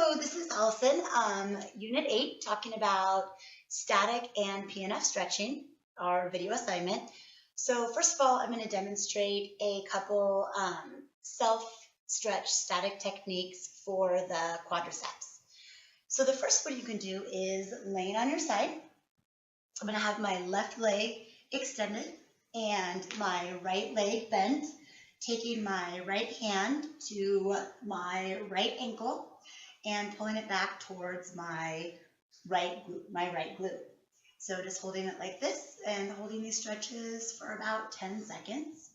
So this is Allison, Unit 8, talking about static and PNF stretching, our video assignment. So first of all, I'm going to demonstrate a couple self-stretch static techniques for the quadriceps. So the first one you can do is laying on your side. I'm going to have my left leg extended and my right leg bent, taking my right hand to my right ankle and pulling it back towards my right glute. So just holding it like this and holding these stretches for about 10 seconds.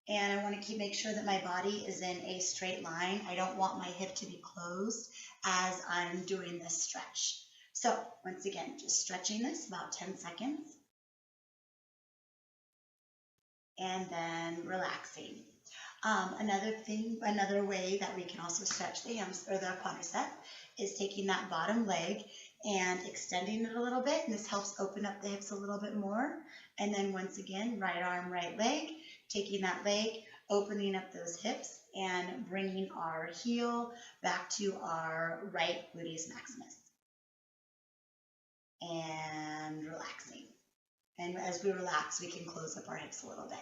And I want to make sure that my body is in a straight line. I don't want my hip to be closed as I'm doing this stretch. So once again, just stretching this about 10 seconds. And then relaxing. Another way that we can also stretch the quadricep is taking that bottom leg and extending it a little bit, and this helps open up the hips a little bit more. And then once again, right arm, right leg, taking that leg, opening up those hips, and bringing our heel back to our right gluteus maximus. And relaxing. And as we relax, we can close up our hips a little bit.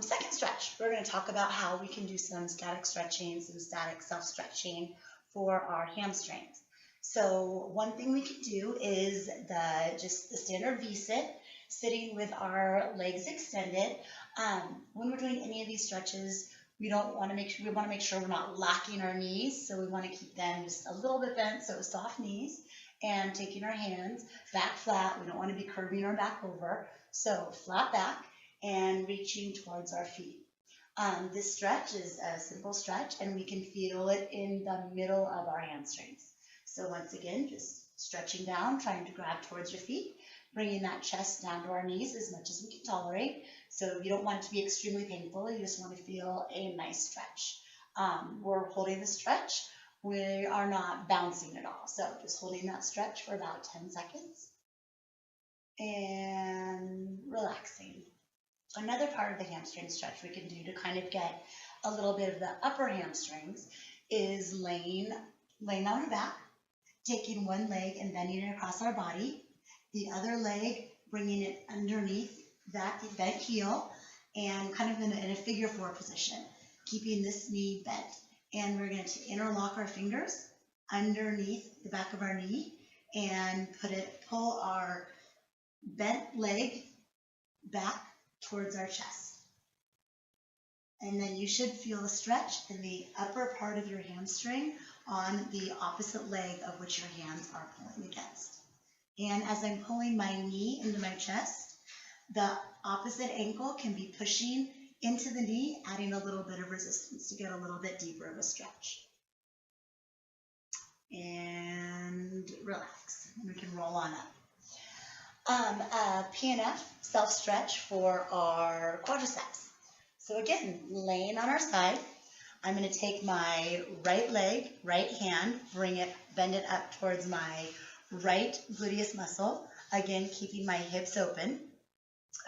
Second stretch, we're going to talk about how we can do some static stretching, some static self-stretching for our hamstrings. So one thing we can do is just the standard V-sit, sitting with our legs extended. When we're doing any of these stretches, we want to make sure we're not locking our knees, so we want to keep them just a little bit bent, so soft knees, and taking our hands back flat. We don't want to be curving our back over, so flat back and reaching towards our feet. This stretch is a simple stretch, and we can feel it in the middle of our hamstrings. So once again, just stretching down, trying to grab towards your feet, bringing that chest down to our knees as much as we can tolerate. So you don't want it to be extremely painful. You just want to feel a nice stretch. We're holding the stretch. We are not bouncing at all. So just holding that stretch for about 10 seconds and relaxing. Another part of the hamstring stretch we can do to kind of get a little bit of the upper hamstrings is laying on our back, taking one leg and bending it across our body, the other leg bringing it underneath that bent heel, and kind of in a figure four position, keeping this knee bent. And we're going to interlock our fingers underneath the back of our knee and pull our bent leg back towards our chest. And then you should feel a stretch in the upper part of your hamstring on the opposite leg of which your hands are pulling against. And as I'm pulling my knee into my chest, the opposite ankle can be pushing into the knee, adding a little bit of resistance to get a little bit deeper of a stretch. And relax. And we can roll on up. A PNF self-stretch for our quadriceps. So again, laying on our side, I'm going to take my right leg, right hand, bend it up towards my right gluteus muscle, again keeping my hips open.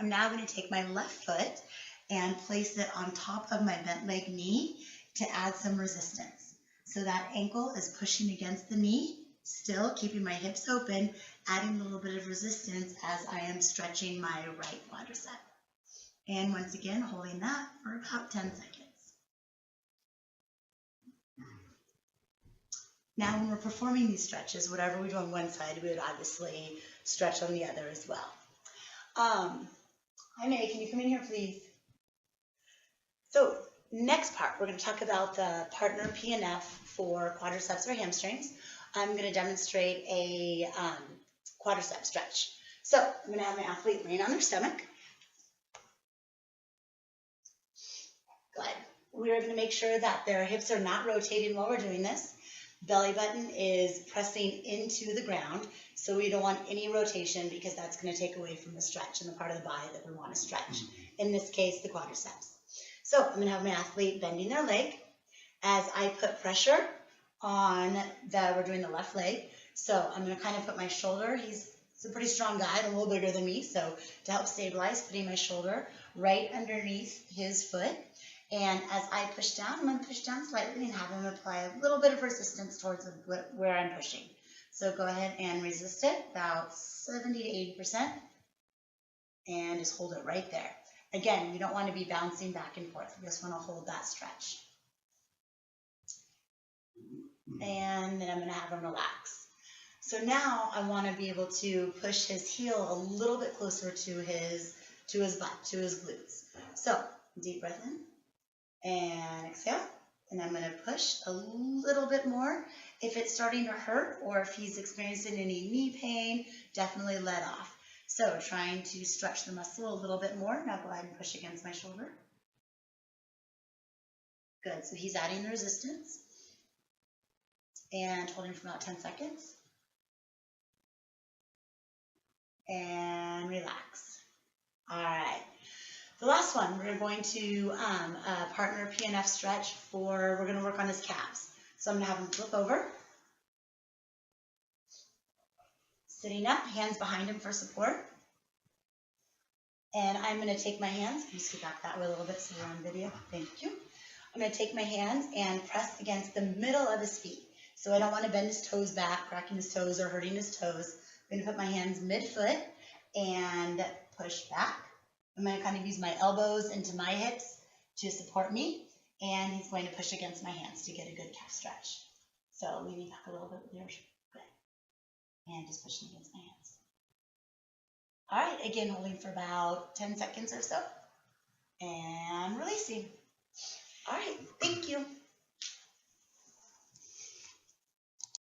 I'm now going to take my left foot and place it on top of my bent leg knee to add some resistance. So that ankle is pushing against the knee, still keeping my hips open, adding a little bit of resistance as I am stretching my right quadricep. And once again, holding that for about 10 seconds. Now, when we're performing these stretches, whatever we do on one side, we would obviously stretch on the other as well. Hi, May, can you come in here, please? So, next part, we're going to talk about the partner PNF for quadriceps or hamstrings. I'm going to demonstrate a quadricep stretch. So I'm going to have my athlete laying on their stomach. Good. We're going to make sure that their hips are not rotating while we're doing this. Belly button is pressing into the ground, so we don't want any rotation because that's going to take away from the stretch and the part of the body that we want to stretch. In this case, the quadriceps. So I'm going to have my athlete bending their leg as I put pressure on we're doing the left leg. So I'm going to kind of put my shoulder, he's a pretty strong guy, a little bigger than me, so to help stabilize, putting my shoulder right underneath his foot And as I push down, I'm going to push down slightly and have him apply a little bit of resistance towards where I'm pushing. So go ahead and resist it about 70 to 80%, and just hold it right there. Again, you don't want to be bouncing back and forth. You just want to hold that stretch. And then I'm going to have him relax. So now I want to be able to push his heel a little bit closer to his butt, to his glutes. So deep breath in and exhale. And I'm going to push a little bit more. If it's starting to hurt or if he's experiencing any knee pain, definitely let off. So trying to stretch the muscle a little bit more. Now go ahead and push against my shoulder. Good. So he's adding the resistance. And holding for about 10 seconds. And relax. All right. The last one, we're going to partner PNF stretch we're going to work on his calves. So I'm going to have him flip over. Sitting up, hands behind him for support. And I'm going to take my hands, can you scoot back that way a little bit so we're on video? Thank you. I'm going to take my hands and press against the middle of his feet. So I don't want to bend his toes back, cracking his toes or hurting his toes. I'm going to put my hands mid-foot and push back. I'm going to kind of use my elbows into my hips to support me. And he's going to push against my hands to get a good calf stretch. So leaning back a little bit with yours. Good. And just pushing against my hands. All right, again, holding for about 10 seconds or so. And releasing. All right, thank you.